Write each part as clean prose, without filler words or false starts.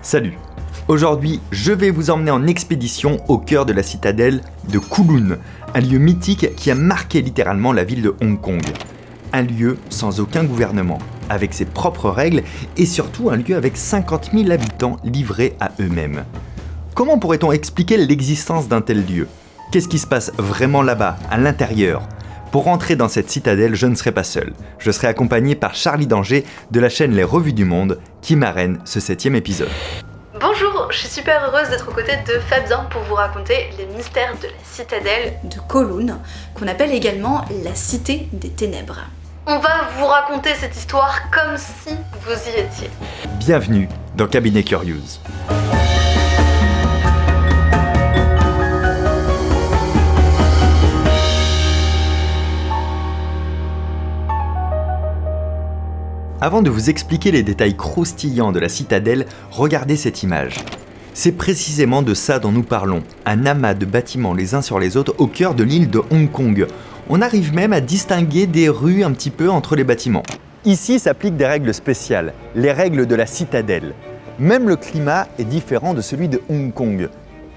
Salut! Aujourd'hui, je vais vous emmener en expédition au cœur de la citadelle de Kowloon, un lieu mythique qui a marqué littéralement la ville de Hong Kong. Un lieu sans aucun gouvernement, avec ses propres règles et surtout un lieu avec 50 000 habitants livrés à eux-mêmes. Comment pourrait-on expliquer l'existence d'un tel lieu? Qu'est-ce qui se passe vraiment là-bas, à l'intérieur? Pour rentrer dans cette citadelle, je ne serai pas seul. Je serai accompagné par Charlie Danger de la chaîne Les Revues du Monde qui marraine ce 7e épisode. Bonjour, je suis super heureuse d'être aux côtés de Fabien pour vous raconter les mystères de la citadelle de Kowloon, qu'on appelle également la Cité des Ténèbres. On va vous raconter cette histoire comme si vous y étiez. Bienvenue dans Cabinet Curious. Avant de vous expliquer les détails croustillants de la citadelle, regardez cette image. C'est précisément de ça dont nous parlons, un amas de bâtiments les uns sur les autres au cœur de l'île de Hong Kong. On arrive même à distinguer des rues un petit peu entre les bâtiments. Ici s'appliquent des règles spéciales, les règles de la citadelle. Même le climat est différent de celui de Hong Kong.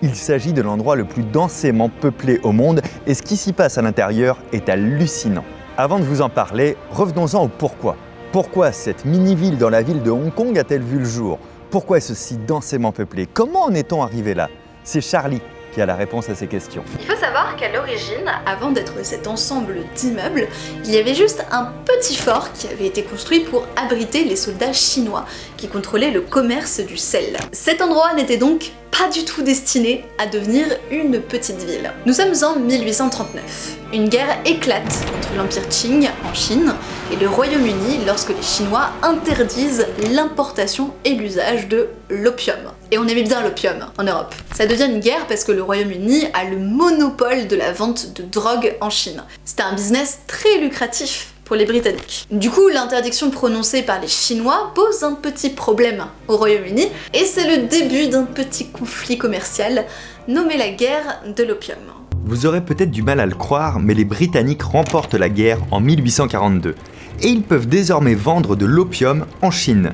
Il s'agit de l'endroit le plus densément peuplé au monde et ce qui s'y passe à l'intérieur est hallucinant. Avant de vous en parler, revenons-en au pourquoi. Pourquoi cette mini-ville dans la ville de Hong Kong a-t-elle vu le jour? Pourquoi est-ce si densément peuplé? Comment en est-on arrivé là? C'est Charlie qui a la réponse à ces questions. Il faut savoir qu'à l'origine, avant d'être cet ensemble d'immeubles, il y avait juste un petit fort qui avait été construit pour abriter les soldats chinois qui contrôlaient le commerce du sel. Cet endroit n'était donc pas du tout destiné à devenir une petite ville. Nous sommes en 1839. Une guerre éclate entre l'Empire Qing en Chine et le Royaume-Uni lorsque les Chinois interdisent l'importation et l'usage de l'opium. Et on aimait bien l'opium en Europe. Ça devient une guerre parce que le Royaume-Uni a le monopole de la vente de drogue en Chine. C'était un business très lucratif pour les Britanniques. Du coup, l'interdiction prononcée par les Chinois pose un petit problème au Royaume-Uni et c'est le début d'un petit conflit commercial nommé la guerre de l'opium. Vous aurez peut-être du mal à le croire, mais les Britanniques remportent la guerre en 1842 et ils peuvent désormais vendre de l'opium en Chine.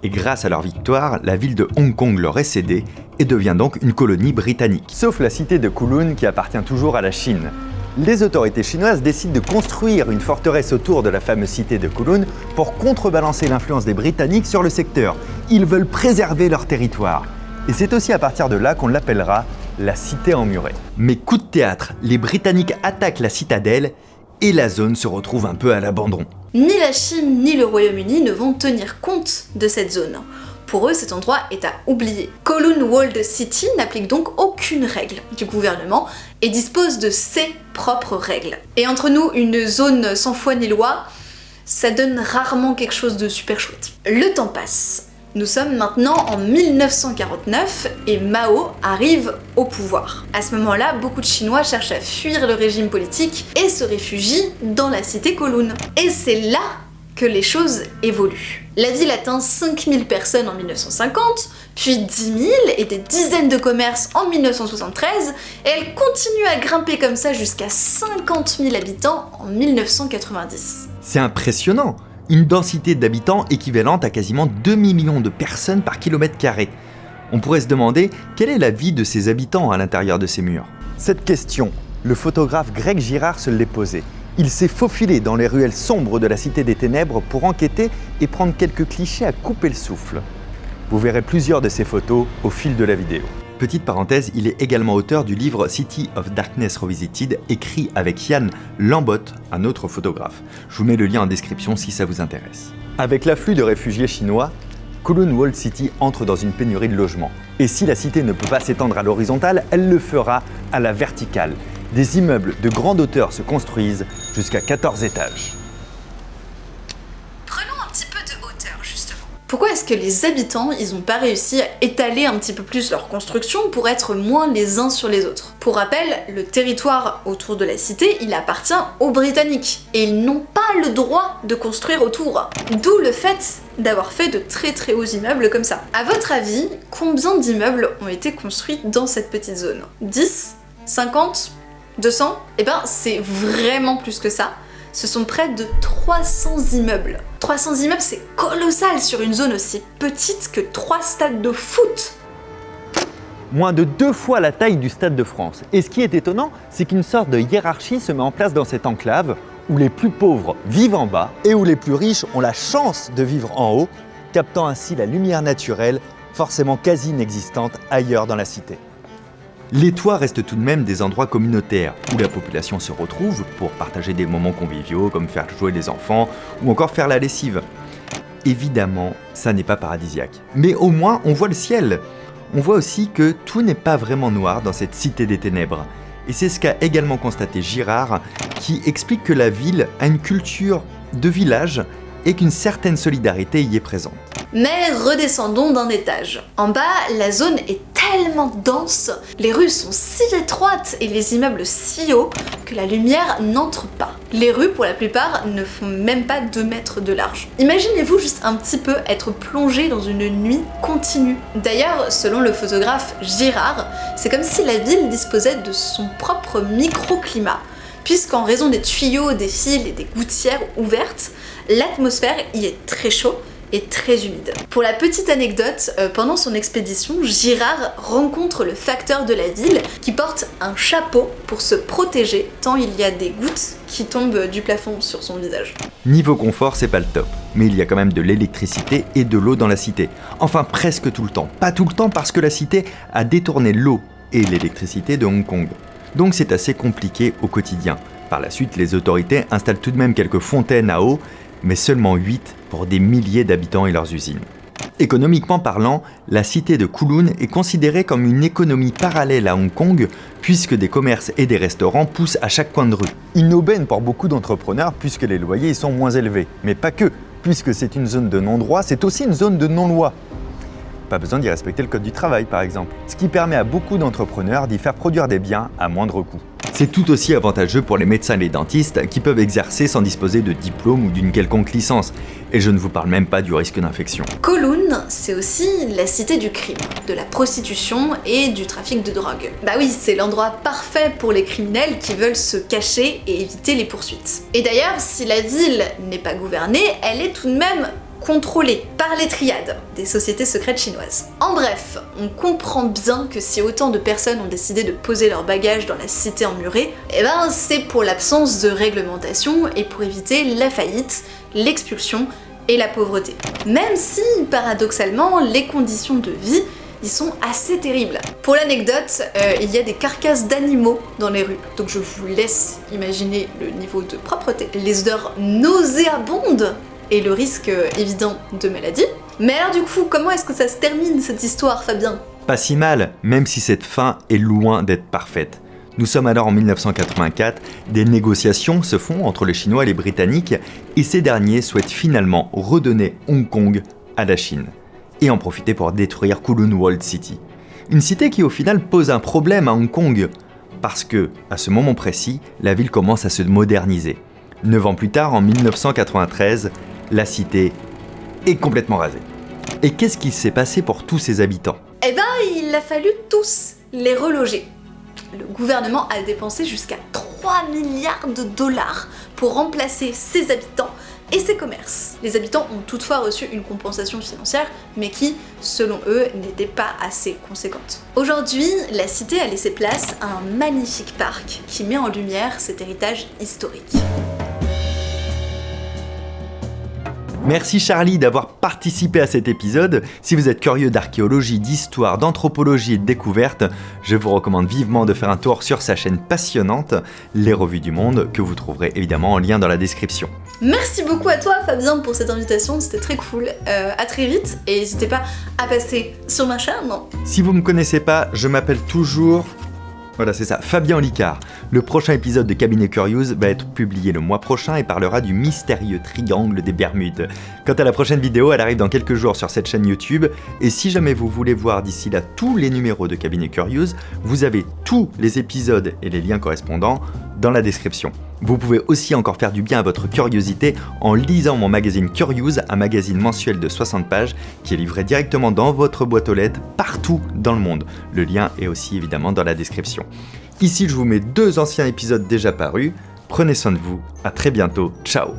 Et grâce à leur victoire, la ville de Hong Kong leur est cédée et devient donc une colonie britannique. Sauf la cité de Kowloon qui appartient toujours à la Chine. Les autorités chinoises décident de construire une forteresse autour de la fameuse cité de Kowloon pour contrebalancer l'influence des Britanniques sur le secteur. Ils veulent préserver leur territoire. Et c'est aussi à partir de là qu'on l'appellera la cité emmurée. Mais coup de théâtre, les Britanniques attaquent la citadelle et la zone se retrouve un peu à l'abandon. Ni la Chine ni le Royaume-Uni ne vont tenir compte de cette zone. Pour eux, cet endroit est à oublier. Kowloon Walled City n'applique donc aucune règle du gouvernement et dispose de ses propres règles. Et entre nous, une zone sans foi ni loi, ça donne rarement quelque chose de super chouette. Le temps passe. Nous sommes maintenant en 1949 et Mao arrive au pouvoir. À ce moment-là, beaucoup de Chinois cherchent à fuir le régime politique et se réfugient dans la cité Kowloon. Et c'est là que les choses évoluent. La ville atteint 5000 personnes en 1950, puis 10 000 et des dizaines de commerces en 1973, et elle continue à grimper comme ça jusqu'à 50 000 habitants en 1990. C'est impressionnant! Une densité d'habitants équivalente à quasiment 2 millions de personnes par kilomètre carré. On pourrait se demander quelle est la vie de ces habitants à l'intérieur de ces murs. Cette question, le photographe Greg Girard se l'est posée. Il s'est faufilé dans les ruelles sombres de la Cité des Ténèbres pour enquêter et prendre quelques clichés à couper le souffle. Vous verrez plusieurs de ces photos au fil de la vidéo. Petite parenthèse, il est également auteur du livre City of Darkness Revisited, écrit avec Yann Lambotte, un autre photographe. Je vous mets le lien en description si ça vous intéresse. Avec l'afflux de réfugiés chinois, Kowloon Walled City entre dans une pénurie de logements. Et si la cité ne peut pas s'étendre à l'horizontale, elle le fera à la verticale. Des immeubles de grande hauteur se construisent jusqu'à 14 étages. Prenons un petit peu de hauteur, justement. Pourquoi est-ce que les habitants, ils n'ont pas réussi à étaler un petit peu plus leur construction pour être moins les uns sur les autres? Pour rappel, le territoire autour de la cité, il appartient aux Britanniques, et ils n'ont pas le droit de construire autour. D'où le fait d'avoir fait de très très hauts immeubles comme ça. À votre avis, combien d'immeubles ont été construits dans cette petite zone? 10? 50? 200? Eh ben, c'est vraiment plus que ça. ce sont près de 300 immeubles. 300 immeubles, c'est colossal sur une zone aussi petite que 3 stades de foot. Moins de 2 fois la taille du Stade de France. Et ce qui est étonnant, c'est qu'une sorte de hiérarchie se met en place dans cette enclave, où les plus pauvres vivent en bas et où les plus riches ont la chance de vivre en haut, captant ainsi la lumière naturelle, forcément quasi inexistante ailleurs dans la cité. Les toits restent tout de même des endroits communautaires, où la population se retrouve pour partager des moments conviviaux, comme faire jouer les enfants, ou encore faire la lessive. Évidemment, ça n'est pas paradisiaque. Mais au moins, on voit le ciel. On voit aussi que tout n'est pas vraiment noir dans cette cité des ténèbres. Et c'est ce qu'a également constaté Girard, qui explique que la ville a une culture de village et qu'une certaine solidarité y est présente. Mais redescendons d'un étage. En bas, la zone est tellement dense, les rues sont si étroites et les immeubles si hauts que la lumière n'entre pas. Les rues, pour la plupart, ne font même pas 2 mètres de large. Imaginez-vous juste un petit peu être plongé dans une nuit continue. D'ailleurs, selon le photographe Girard, c'est comme si la ville disposait de son propre microclimat, puisqu'en raison des tuyaux, des fils et des gouttières ouvertes, l'atmosphère y est très chaud et très humide. Pour la petite anecdote, pendant son expédition, Girard rencontre le facteur de la ville qui porte un chapeau pour se protéger tant il y a des gouttes qui tombent du plafond sur son visage. Niveau confort, c'est pas le top, mais il y a quand même de l'électricité et de l'eau dans la cité. Enfin, presque tout le temps. Pas tout le temps parce que la cité a détourné l'eau et l'électricité de Hong Kong. Donc c'est assez compliqué au quotidien. Par la suite, les autorités installent tout de même quelques fontaines à eau, mais seulement 8 pour des milliers d'habitants et leurs usines. Économiquement parlant, la cité de Kowloon est considérée comme une économie parallèle à Hong Kong, puisque des commerces et des restaurants poussent à chaque coin de rue. Une aubaine pour beaucoup d'entrepreneurs, puisque les loyers y sont moins élevés. Mais pas que, puisque c'est une zone de non-droit, c'est aussi une zone de non-loi. Pas besoin d'y respecter le code du travail, par exemple, ce qui permet à beaucoup d'entrepreneurs d'y faire produire des biens à moindre coût. C'est tout aussi avantageux pour les médecins et les dentistes qui peuvent exercer sans disposer de diplôme ou d'une quelconque licence. Et je ne vous parle même pas du risque d'infection. Kowloon, c'est aussi la cité du crime, de la prostitution et du trafic de drogue. Bah oui, c'est l'endroit parfait pour les criminels qui veulent se cacher et éviter les poursuites. Et d'ailleurs, si la ville n'est pas gouvernée, elle est tout de même contrôlée par les triades, des sociétés secrètes chinoises. En bref, on comprend bien que si autant de personnes ont décidé de poser leurs bagages dans la cité emmurée, c'est pour l'absence de réglementation et pour éviter la faillite, l'expulsion et la pauvreté. Même si, paradoxalement, les conditions de vie y sont assez terribles. Pour l'anecdote, il y a des carcasses d'animaux dans les rues, donc je vous laisse imaginer le niveau de propreté. Les odeurs nauséabondes et le risque évident de maladie. Mais alors du coup, comment est-ce que ça se termine cette histoire, Fabien ? Pas si mal, même si cette fin est loin d'être parfaite. Nous sommes alors en 1984, des négociations se font entre les Chinois et les Britanniques, et ces derniers souhaitent finalement redonner Hong Kong à la Chine, et en profiter pour détruire Kowloon Walled City. Une cité qui au final pose un problème à Hong Kong, parce que, à ce moment précis, la ville commence à se moderniser. 9 ans plus tard, en 1993, la cité est complètement rasée. Et qu'est-ce qui s'est passé pour tous ces habitants ? Il a fallu tous les reloger. Le gouvernement a dépensé jusqu'à 3 milliards de dollars pour remplacer ses habitants et ses commerces. Les habitants ont toutefois reçu une compensation financière, mais qui, selon eux, n'était pas assez conséquente. Aujourd'hui, la cité a laissé place à un magnifique parc qui met en lumière cet héritage historique. Merci Charlie d'avoir participé à cet épisode. Si vous êtes curieux d'archéologie, d'histoire, d'anthropologie et de découverte, je vous recommande vivement de faire un tour sur sa chaîne passionnante, Les Revues du Monde, que vous trouverez évidemment en lien dans la description. Merci beaucoup à toi Fabien pour cette invitation, c'était très cool. À très vite et n'hésitez pas à passer sur ma chaîne. Si vous ne me connaissez pas, je m'appelle toujours... Voilà, c'est ça, Fabien Olicard. Le prochain épisode de Cabinet Curious va être publié le mois prochain et parlera du mystérieux triangle des Bermudes. Quant à la prochaine vidéo, elle arrive dans quelques jours sur cette chaîne YouTube. Et si jamais vous voulez voir d'ici là tous les numéros de Cabinet Curious, vous avez tous les épisodes et les liens correspondants dans la description. Vous pouvez aussi encore faire du bien à votre curiosité en lisant mon magazine Curious, un magazine mensuel de 60 pages qui est livré directement dans votre boîte aux lettres partout dans le monde. Le lien est aussi évidemment dans la description. Ici, je vous mets 2 anciens épisodes déjà parus. Prenez soin de vous, à très bientôt, ciao.